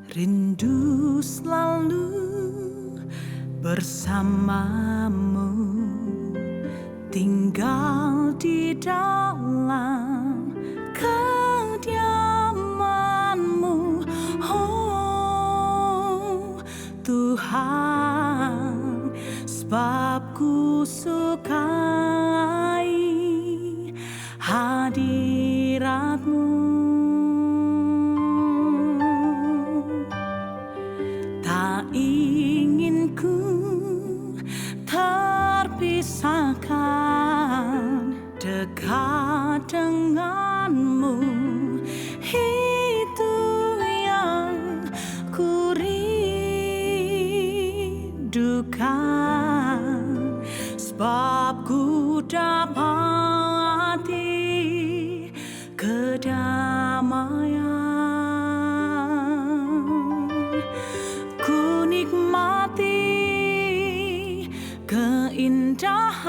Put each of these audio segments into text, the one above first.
Rindu selalu bersamamu, tinggal di dalam kediamanmu. Oh Tuhan, sebab ku sukai hadirat-Mu. Tak ingin ku terpisahkan dekat denganmu. Itu yang ku rindukan, sebab ku dapati kedamaian. Ku nikmati keindahan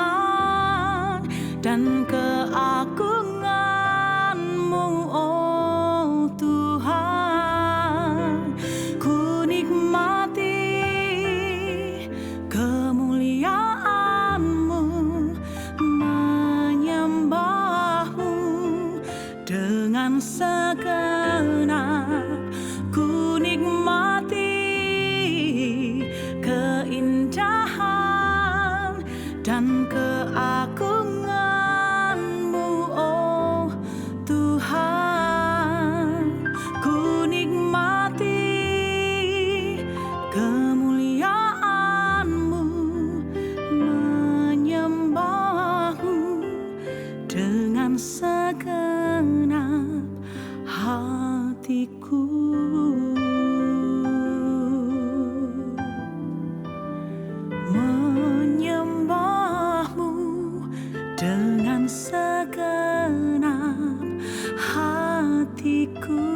dan keagungan-Mu, oh Tuhan. Ku nikmati kemuliaan-Mu, menyembah-Mu dengan segenap. Ku nikmati keindahan dan keagungan-Mu, oh Tuhan. Ku nikmati kemuliaan-Mu, menyembah-Mu dengan segenap hatiku. Menyembah-Mu dengan segenap hatiku.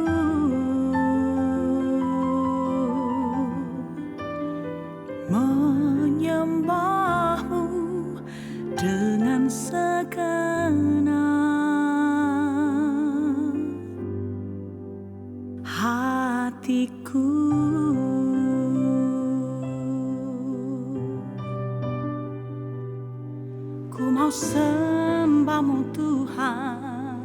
Menyembah-Mu dengan segenap hatiku. Ku mau sembah-Mu Tuhan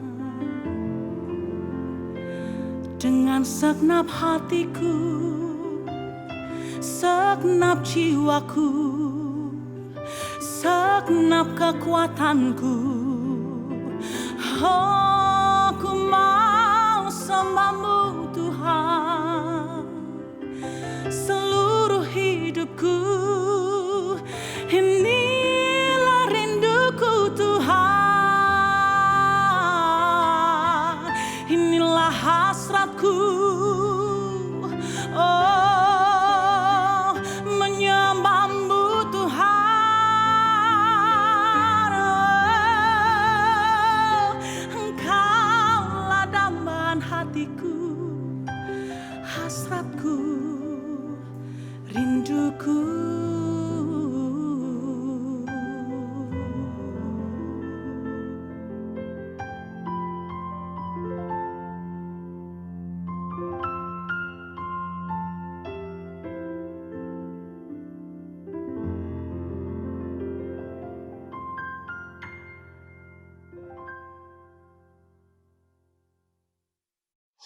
dengan segenap hatiku, segenap jiwaku, segenap kekuatanku. Oh, ku mau sembah-Mu Tuhan seluruh hidupku. Inilah rinduku Tuhan, inilah hasratku. Oh, menyembah-Mu Tuhan. Oh, Engkaulah dambaan hatiku, hasratku, rinduku.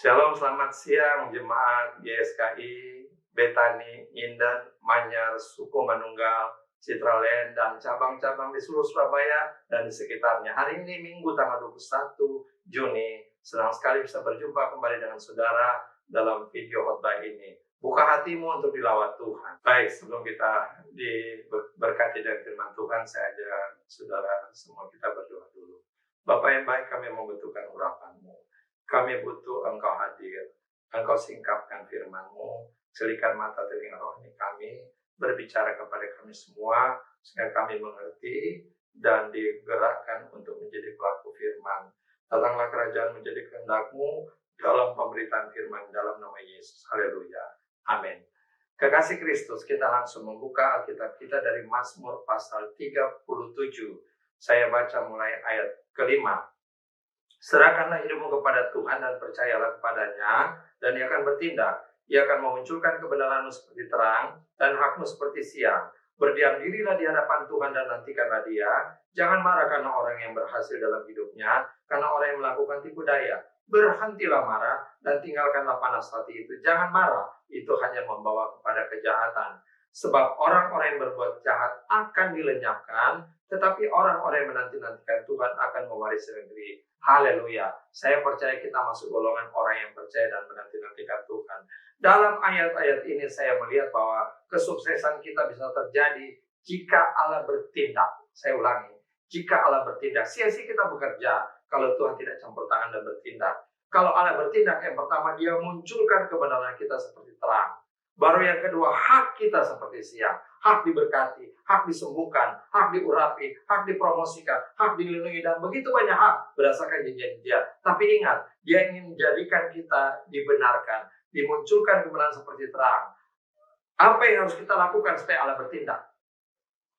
Shalom, selamat siang jemaat GSKI, Betani, Indan, Manyar, Suku Manunggal, Citraland, dan cabang-cabang di seluruh Surabaya dan di sekitarnya. Hari ini Minggu tanggal 21 Juni, senang sekali bisa berjumpa kembali dengan saudara dalam video khotbah ini. Buka hatimu untuk dilawat Tuhan. Baik, sebelum kita diberkati dengan firman Tuhan, saya ajak saudara semua kita berdoa dulu. Bapak yang baik, kami membutuhkan urapan-Mu. Kami butuh Engkau hadir, Engkau singkapkan firman-Mu, celikan mata telinga rohani kami, berbicara kepada kami semua, sehingga kami mengerti dan digerakkan untuk menjadi pelaku firman. Datanglah kerajaan menjadi kehendak-Mu dalam pemberitaan firman dalam nama Yesus. Haleluya. Amin. Kekasih Kristus, kita langsung membuka Alkitab kita dari Mazmur pasal 37. Saya baca mulai ayat kelima. Serahkanlah hidupmu kepada Tuhan dan percayalah kepadanya, dan Ia akan bertindak. Ia akan memunculkan kebenaranmu seperti terang dan hakmu seperti siang. Berdiam dirilah di hadapan Tuhan dan nantikanlah Dia. Jangan marah karena orang yang berhasil dalam hidupnya, karena orang yang melakukan tipu daya. Berhentilah marah dan tinggalkanlah panas hati itu. Jangan marah, itu hanya membawa kepada kejahatan. Sebab orang-orang yang berbuat jahat akan dilenyapkan, tetapi orang-orang yang menanti-nantikan Tuhan akan mewarisi negeri. Haleluya. Saya percaya kita masuk golongan orang yang percaya dan menanti-nantikan Tuhan. Dalam ayat-ayat ini saya melihat bahwa kesuksesan kita bisa terjadi jika Allah bertindak. Saya ulangi, jika Allah bertindak. Sia-sia kita bekerja kalau Tuhan tidak campur tangan dan bertindak. Kalau Allah bertindak, yang pertama Dia munculkan kebenaran kita seperti terang. Baru yang kedua, hak kita seperti siang. Hak diberkati, hak disembuhkan, hak diurapi, hak dipromosikan, hak dilindungi, dan begitu banyak hak berdasarkan janji Dia. Tapi ingat, Dia ingin menjadikan kita dibenarkan, dimunculkan kebenaran seperti terang. Apa yang harus kita lakukan supaya Allah bertindak?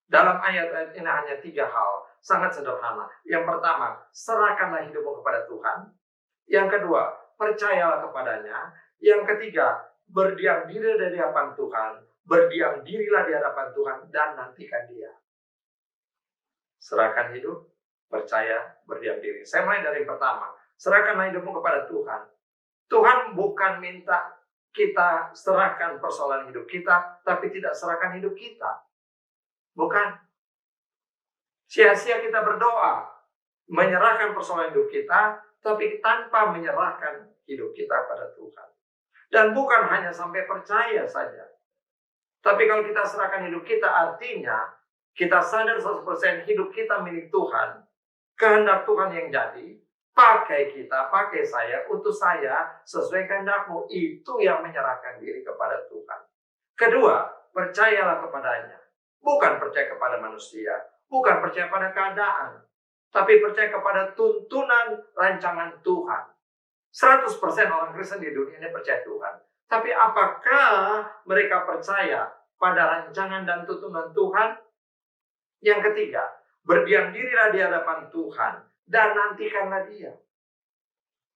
Dalam ayat-ayat ini hanya 3 hal, sangat sederhana. Yang pertama, serahkanlah hidupmu kepada Tuhan. Yang kedua, percayalah kepadanya. Yang ketiga, berdiam diri di hadapan Tuhan. Berdiam dirilah di hadapan Tuhan dan nantikan Dia. Serahkan hidup, percaya, berdiam diri. Saya mulai dari yang pertama. Serahkanlah hidupmu kepada Tuhan. Tuhan bukan minta kita serahkan persoalan hidup kita, tapi tidak serahkan hidup kita. Bukan. Sia-sia kita berdoa, menyerahkan persoalan hidup kita, tapi tanpa menyerahkan hidup kita pada Tuhan. Dan bukan hanya sampai percaya saja. Tapi kalau kita serahkan hidup kita, artinya kita sadar 100% hidup kita milik Tuhan. Kehendak Tuhan yang jadi, pakai kita, pakai saya, utus saya, sesuai kehendak-Mu. Itu yang menyerahkan diri kepada Tuhan. Kedua, percayalah kepadanya. Bukan percaya kepada manusia, bukan percaya pada keadaan, tapi percaya kepada tuntunan rancangan Tuhan. 100% orang Kristen di dunia ini percaya Tuhan. Tapi apakah mereka percaya pada rancangan dan tuntunan Tuhan? Yang ketiga, berdiam dirilah di hadapan Tuhan dan nantikanlah Dia.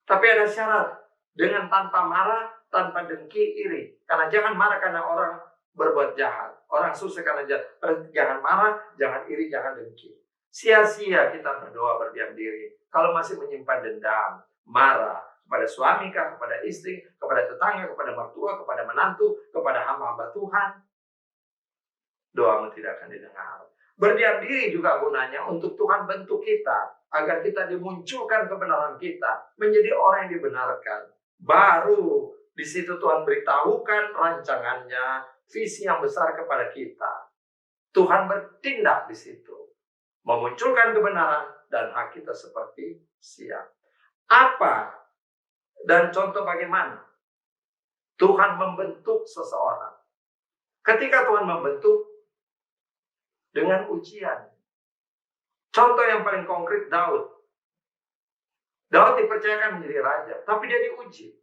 Tapi ada syarat, dengan tanpa marah, tanpa dengki, iri. Karena jangan marah karena orang berbuat jahat. Orang susah karena jahat. Jangan marah, jangan iri, jangan dengki. Sia-sia kita berdoa berdiam diri kalau masih menyimpan dendam, marah kepada suami, kepada istri, kepada tetangga, kepada mertua, kepada menantu, kepada hamba-hamba Tuhan. Doamu tidak akan didengar. Berdiam diri juga gunanya untuk Tuhan bentuk kita, agar kita dimunculkan kebenaran kita, menjadi orang yang dibenarkan. Baru di situ Tuhan beritahukan rancangannya, visi yang besar kepada kita. Tuhan bertindak di situ, memunculkan kebenaran dan hak kita seperti siang. Apa dan contoh bagaimana Tuhan membentuk seseorang? Ketika Tuhan membentuk dengan ujian. Contoh yang paling konkret, Daud. Daud dipercayakan menjadi raja, tapi dia diuji.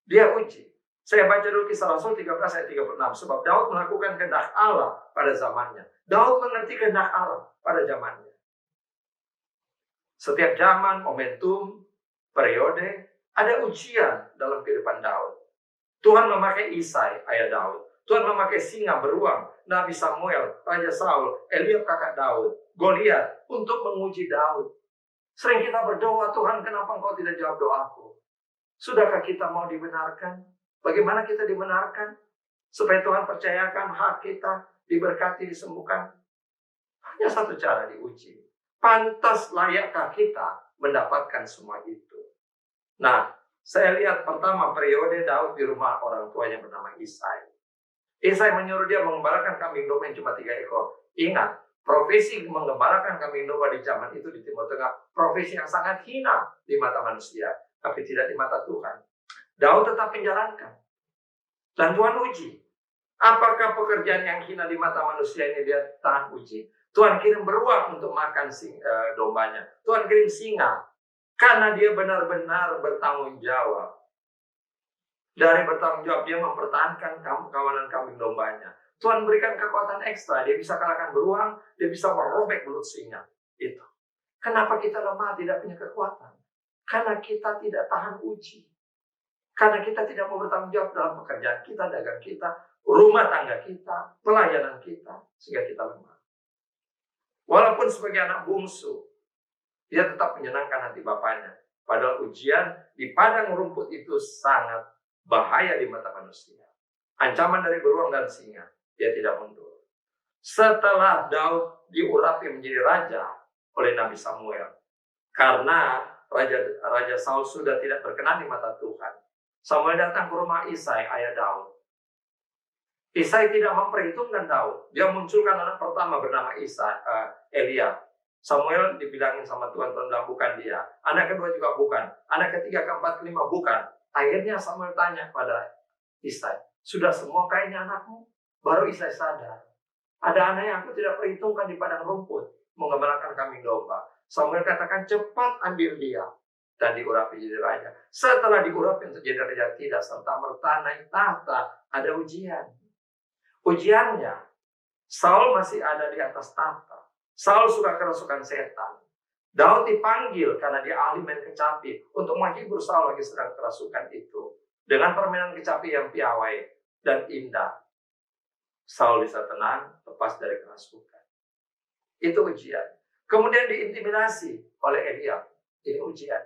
Dia uji. Saya baca dulu Kisah Rasul 13 ayat 36. Sebab Daud melakukan kehendak Allah pada zamannya. Daud mengerti kehendak Allah pada zamannya. Setiap zaman, momentum, periode, ada ujian dalam kehidupan Daud. Tuhan memakai Isai, ayah Daud. Tuhan memakai singa beruang, Nabi Samuel, Raja Saul, Eliab kakak Daud, Goliat untuk menguji Daud. Sering kita berdoa, Tuhan kenapa Engkau tidak jawab doaku? Sudahkah kita mau dibenarkan? Bagaimana kita dibenarkan? Supaya Tuhan percayakan hak kita, diberkati, disembuhkan. Hanya satu cara, diuji. Pantas layakkah kita mendapatkan semua itu? Nah, saya lihat pertama periode Daud di rumah orang tuanya bernama Isai. Isai menyuruh dia mengembalakan kambing domba yang cuma 3 ekor. Ingat, profesi mengembalakan kambing domba di zaman itu di Timur Tengah, profesi yang sangat hina di mata manusia, tapi tidak di mata Tuhan. Daud tetap menjalankan. Dan Tuhan uji. Apakah pekerjaan yang hina di mata manusia ini dia tahan uji? Tuhan kirim beruang untuk makan dombanya. Tuhan kirim singa. Karena dia benar-benar bertanggung jawab. Dari bertanggung jawab, dia mempertahankan kawanan kambing dombanya. Tuhan berikan kekuatan ekstra. Dia bisa kalahkan beruang, dia bisa merobek mulut singa. Itu. Kenapa kita lemah, tidak punya kekuatan? Karena kita tidak tahan uji. Karena kita tidak mau bertanggung jawab dalam pekerjaan kita, dagang kita, rumah tangga kita, pelayanan kita, sehingga kita lemah. Walaupun sebagai anak bungsu, dia tetap menyenangkan hati bapaknya. Padahal ujian di padang rumput itu sangat bahaya di mata manusia. Ancaman dari beruang dan singa, dia tidak mundur. Setelah Daud diurapi menjadi raja oleh Nabi Samuel, karena Raja Saul sudah tidak berkenan di mata Tuhan, Samuel datang ke rumah Isai, ayah Daud. Isai tidak memperhitungkan Daud. Dia munculkan anak pertama bernama Eliab. Samuel dibilangin sama Tuhan bilang bukan dia. Anak kedua juga bukan. Anak ketiga, keempat, kelima bukan. Akhirnya Samuel tanya pada Isai, sudah semua kayaknya anakmu? Baru Isai sadar. Ada anak yang aku tidak perhitungkan di padang rumput, mengembalakan kambing domba. Samuel katakan, cepat ambil dia dan diurapi jadi raja. Setelah diurapi untuk jadi raja, tidak serta-merta naik tahta, ada ujian. Ujiannya, Saul masih ada di atas tahta. Saul suka kerasukan setan. Daud dipanggil karena dia ahli main kecapi untuk menghibur Saul lagi sedang kerasukan itu. Dengan permainan kecapi yang piawai dan indah, Saul bisa tenang, lepas dari kerasukan. Itu ujian. Kemudian diintimidasi oleh Eliab. Ini ujian.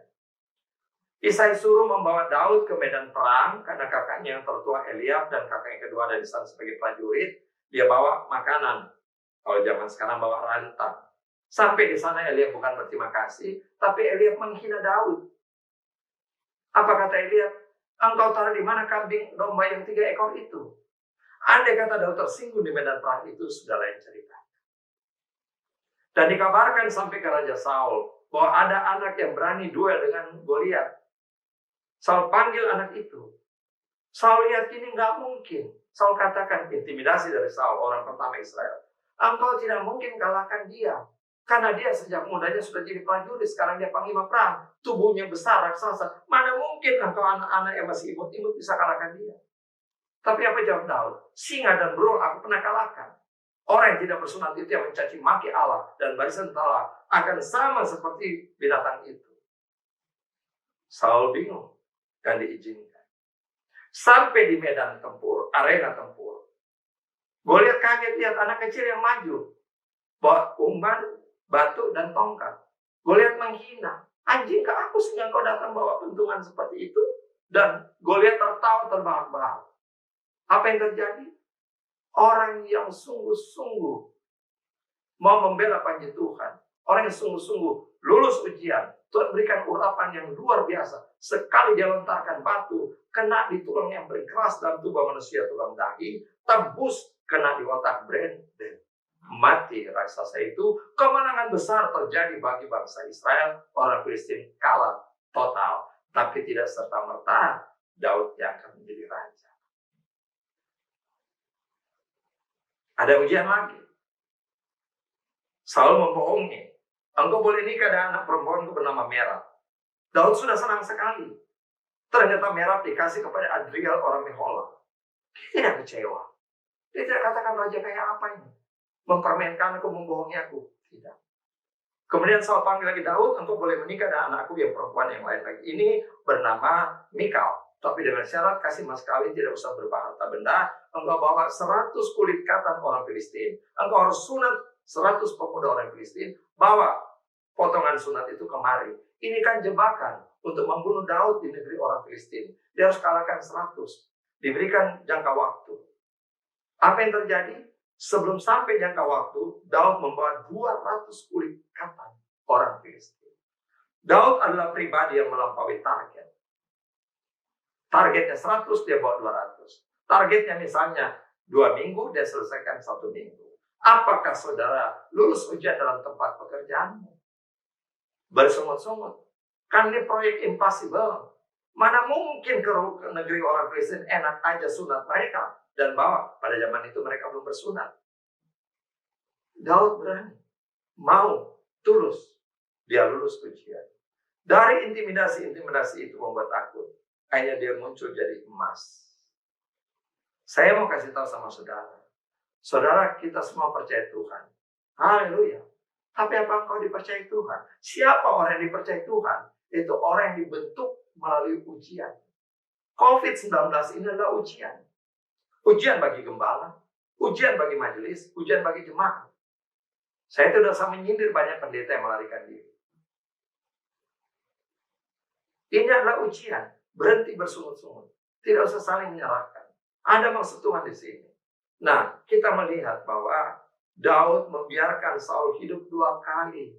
Isai suruh membawa Daud ke medan perang karena kakaknya yang tertua Eliab dan kakaknya kedua ada di sana sebagai prajurit. Dia bawa makanan. Kalau zaman sekarang bawa rantang. Sampai di sana Eliab bukan berterima kasih, tapi Eliab menghina Daud. Apa kata Eliab? Engkau taruh di mana kambing domba yang 3 ekor itu? Andai kata Daud tersinggung di medan perang itu, sudah lain cerita. Dan dikabarkan sampai ke Raja Saul bahwa ada anak yang berani duel dengan Goliat. Saul panggil anak itu. Saul lihat ini nggak mungkin. Saul katakan, intimidasi dari Saul, orang pertama Israel. Engkau tidak mungkin kalahkan dia. Karena dia sejak mudanya sudah jadi prajurit, sekarang dia panglima perang. Tubuhnya besar, raksasa. Mana mungkin engkau anak-anak yang masih imut-imut bisa kalahkan dia. Tapi apa jawab Daud? Singa dan beruang aku pernah kalahkan. Orang yang tidak bersunat itu yang mencaci maki Allah dan barisan Allah akan sama seperti binatang itu. Saul bingung dan diizinkan. Sampai di medan tempur, arena tempur. Goliat kaget lihat anak kecil yang maju. Bawa umpan, batu, dan tongkat. Goliat menghina. Anjing ke aku sehingga kau datang bawa pentungan seperti itu? Dan Goliat tertawa terbahak-bahak. Apa yang terjadi? Orang yang sungguh-sungguh mau membela panji Tuhan. Orang yang sungguh-sungguh lulus ujian. Tuhan berikan urapan yang luar biasa. Sekali dia lontarkan batu, kena di tulang yang paling keras dalam tubuh manusia, tulang dahi, tembus, kena di otak Brandon. Mati raksasa itu. Kemenangan besar terjadi bagi bangsa Israel. Orang Filistin kalah total. Tapi tidak serta-merta Daud yang akan menjadi raja. Ada ujian lagi. Saul membohongi. Engkau boleh nikah dengan anak perempuanku bernama Merab. Daud sudah senang sekali. Ternyata Merab dikasih kepada Adriel orang Mehola. Dia tidak kecewa. Dia tidak katakan raja kayak apa ini. Mempermainkan aku, membohongi aku. Tidak. Kemudian Saul panggil lagi Daud, engkau boleh menikah dengan anakku yang perempuan yang lain lagi. Ini bernama Mikal. Tapi dengan syarat kasih mas kawin tidak usah berupa harta benda. Engkau bawa 100 kulit katan orang Filistin. Engkau harus sunat 100 pemuda orang Filistin. Bawa potongan sunat itu kemari. Ini kan jebakan untuk membunuh Daud di negeri orang Filistin. Dia harus kalahkan 100. Diberikan jangka waktu. Apa yang terjadi? Sebelum sampai jangka waktu, Daud membawa 200 kulit katan orang Filistin. Daud adalah pribadi yang melampaui target. Targetnya 100, dia bawa 200. Targetnya misalnya 2 minggu, dia selesaikan 1 minggu. Apakah saudara lulus ujian dalam tempat pekerjaanmu? Bersungut-sungut. Kan ini proyek impossible. Mana mungkin ke negeri orang Kristen enak aja sunat mereka. Dan bawa, pada zaman itu mereka belum bersunat. Daud berani. Mau, tulus. Dia lulus ujian. Dari intimidasi itu membuat takut. Akhirnya dia muncul jadi emas. Saya mau kasih tahu sama saudara. Saudara, kita semua percaya Tuhan. Haleluya. Tapi apa engkau dipercayai Tuhan? Siapa orang yang dipercayai Tuhan? Itu orang yang dibentuk melalui ujian. COVID-19 ini adalah ujian. Ujian bagi gembala, ujian bagi majelis, ujian bagi jemaat. Saya tidak usah menyindir banyak pendeta yang melarikan diri. Ini adalah ujian. Berhenti bersungut-sungut. Tidak usah saling menyalahkan. Ada maksud Tuhan di sini. Nah, kita melihat bahwa Daud membiarkan Saul hidup 2 kali.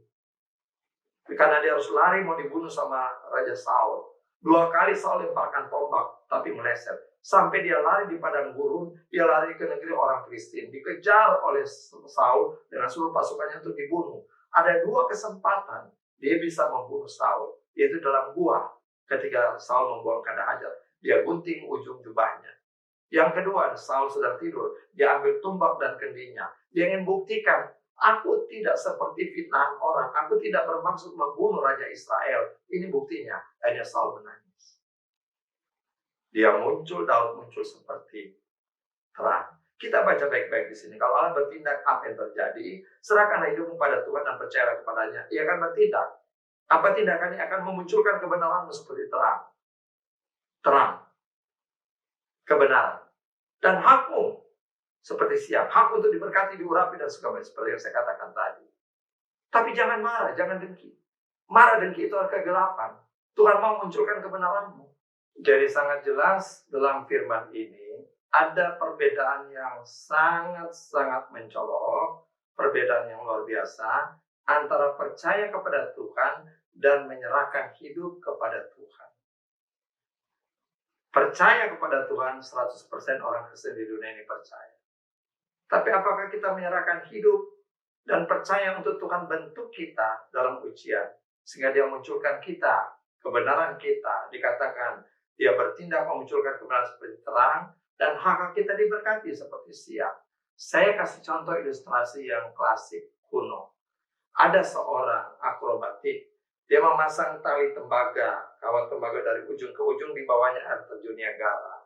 Karena dia harus lari mau dibunuh sama Raja Saul. 2 kali Saul lemparkan tombak, tapi meleset. Sampai dia lari di padang gurun, dia lari ke negeri orang Filistin. Dikejar oleh Saul dengan seluruh pasukannya untuk dibunuh. Ada 2 kesempatan dia bisa membunuh Saul. Yaitu dalam gua ketika Saul membuang kanda hajar. Dia gunting ujung jubahnya. Yang kedua, Saul sedang tidur. Dia ambil tumbak dan kendinya. Dia ingin buktikan, aku tidak seperti fitnahan orang. Aku tidak bermaksud membunuh Raja Israel. Ini buktinya. Hanya Saul menangis. Dia muncul, Daud muncul seperti terang. Kita baca baik-baik di sini. Kalau Allah bertindak, apa yang terjadi? Serahkanlah hidupmu pada Tuhan dan percayalah kepadanya. Ia akan bertindak. Apa tindakannya? Akan memunculkan kebenaranmu seperti terang. Terang. Kebenaran. Dan hakmu seperti siang. Hak untuk diberkati, diurapi, dan segala seperti yang saya katakan tadi. Tapi jangan marah, jangan dengki. Marah dengki itu adalah kegelapan. Tuhan mau munculkan kebenaranmu. Jadi sangat jelas dalam firman ini, ada perbedaan yang sangat-sangat mencolok, perbedaan yang luar biasa, antara percaya kepada Tuhan dan menyerahkan hidup kepada Tuhan. Percaya kepada Tuhan, 100% orang Kristen di dunia ini percaya. Tapi apakah kita menyerahkan hidup dan percaya untuk Tuhan bentuk kita dalam ujian, sehingga dia munculkan kita, kebenaran kita, dikatakan dia bertindak memunculkan kebenaran seperti terang, dan hak kita diberkati seperti siang. Saya kasih contoh ilustrasi yang klasik kuno. Ada seorang akrobatik, dia memasang tali tembaga, kawat tembaga dari ujung ke ujung, di bawahnya air terjun Niagara.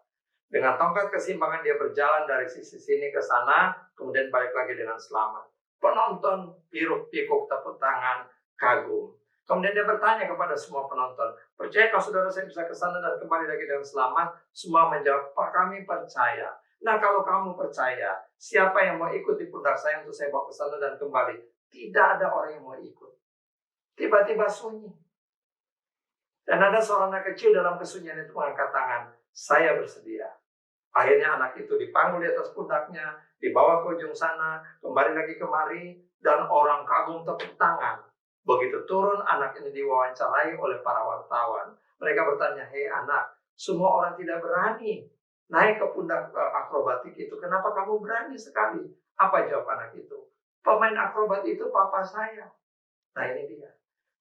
Dengan tongkat keseimbangan dia berjalan dari sisi sini ke sana, kemudian balik lagi dengan selamat. Penonton hiruk-pikuk, tepuk tangan, kagum. Kemudian dia bertanya kepada semua penonton, percayakah saudara saya bisa ke sana dan kembali lagi dengan selamat? Semua menjawab, Pak, kami percaya. Nah, kalau kamu percaya, siapa yang mau ikut di pundak saya untuk saya bawa ke sana dan kembali? Tidak ada orang yang mau ikut. Tiba-tiba sunyi. Dan ada seorang anak kecil dalam kesunyian itu mengangkat tangan, saya bersedia. Akhirnya anak itu dipanggul di atas pundaknya, dibawa ke ujung sana, kembali lagi kemari, dan orang kagum tepuk tangan. Begitu turun, anak ini diwawancarai oleh para wartawan. Mereka bertanya, hei anak, semua orang tidak berani naik ke pundak akrobatik itu. Kenapa kamu berani sekali? Apa jawab anak itu? Pemain akrobat itu papa saya. Nah ini dia.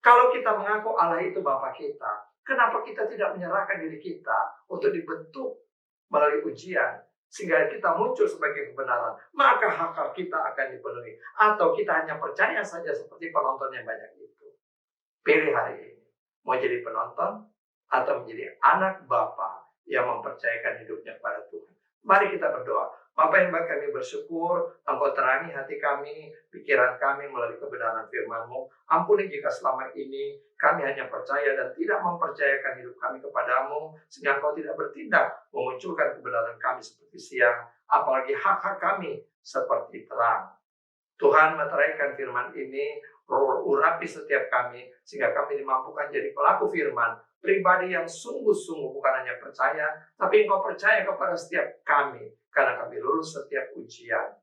Kalau kita mengaku Allah itu Bapa kita, kenapa kita tidak menyerahkan diri kita untuk dibentuk melalui ujian, sehingga kita muncul sebagai kebenaran, maka hak kita akan dipenuhi. Atau kita hanya percaya saja seperti penonton yang banyak itu. Pilih hari ini, mau jadi penonton atau menjadi anak Bapa yang mempercayakan hidupnya kepada Tuhan. Mari kita berdoa. Bapa yang baik, kami bersyukur Engkau terangi hati kami, pikiran kami melalui kebenaran firman-Mu. Ampuni jika selama ini kami hanya percaya dan tidak mempercayakan hidup kami kepadamu, sehingga Engkau tidak bertindak memunculkan kebenaran kami seperti siang, apalagi hak-hak kami seperti terang. Tuhan, meteraikan firman ini, urapi setiap kami, sehingga kami dimampukan jadi pelaku firman, pribadi yang sungguh-sungguh bukan hanya percaya, tapi Engkau percaya kepada setiap kami, karena kami lulus setiap ujian.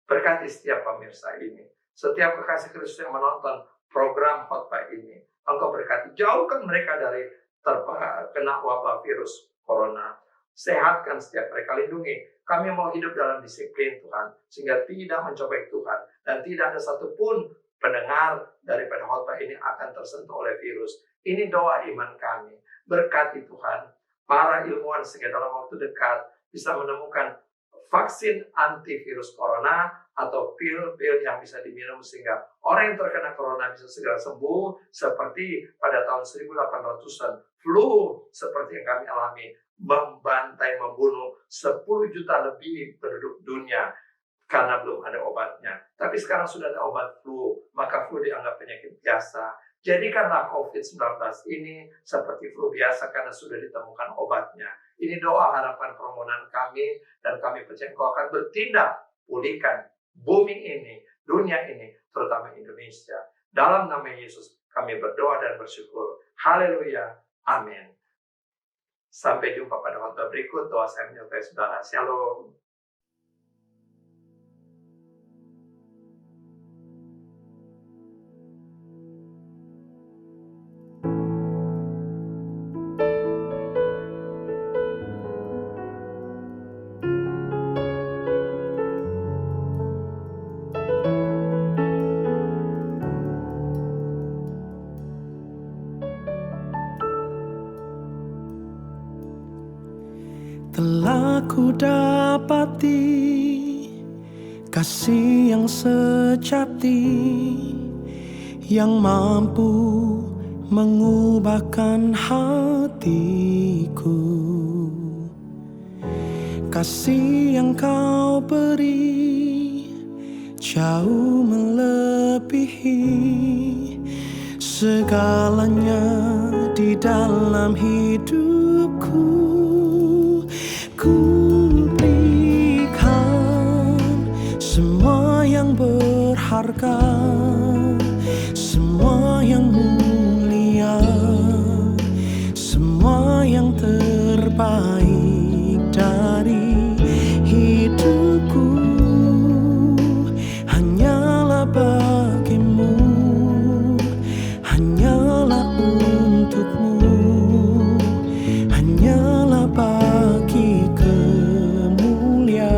Berkati setiap pemirsa ini, setiap kekasih Kristus yang menonton program khotbah ini, Engkau berkati, jauhkan mereka dari terkena wabah virus corona. Sehatkan setiap mereka, lindungi. Kami mau hidup dalam disiplin Tuhan, sehingga tidak mencobai Tuhan, dan tidak ada satupun pendengar daripada khotbah ini akan tersentuh oleh virus. Ini doa iman kami. Berkati Tuhan, para ilmuwan sehingga dalam waktu dekat bisa menemukan vaksin antivirus corona atau pil-pil yang bisa diminum sehingga orang yang terkena corona bisa segera sembuh, seperti pada tahun 1800-an flu seperti yang kami alami membantai, membunuh 10 juta lebih penduduk dunia karena belum ada obatnya. Tapi sekarang sudah ada obat flu, maka flu dianggap penyakit biasa. Jadikanlah COVID-19 ini seperti flu biasa karena sudah ditemukan obatnya. Ini doa harapan permohonan kami, dan kami percaya Engkau akan bertindak pulihkan bumi ini, dunia ini, terutama Indonesia. Dalam nama Yesus kami berdoa dan bersyukur. Haleluya. Amin. Sampai jumpa pada waktu berikut. Doa saya menyertai saudara. Shalom. Telah ku dapati kasih yang sejati, yang mampu mengubahkan hatiku. Kasih yang kau beri jauh melebihi segalanya di dalam hidupku. Ku berikan semua yang berharga, semua yang mulia, semua yang terbaik dari hidupku. Hanyalah bagimu, hanyalah untukmu, hanyalah bagi kemuliaanmu.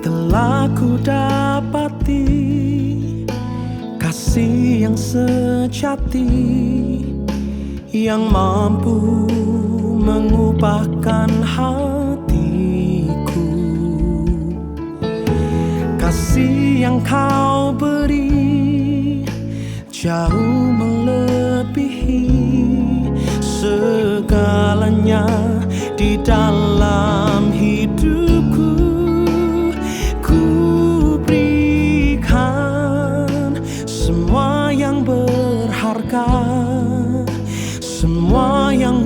Telah ku dapati kasih yang sejati, yang mampu mengubahkan hatiku. Kasih yang kau beri jauh melebihi segalanya di dalam hidupku. Ku berikan semua yang berharga, semua yang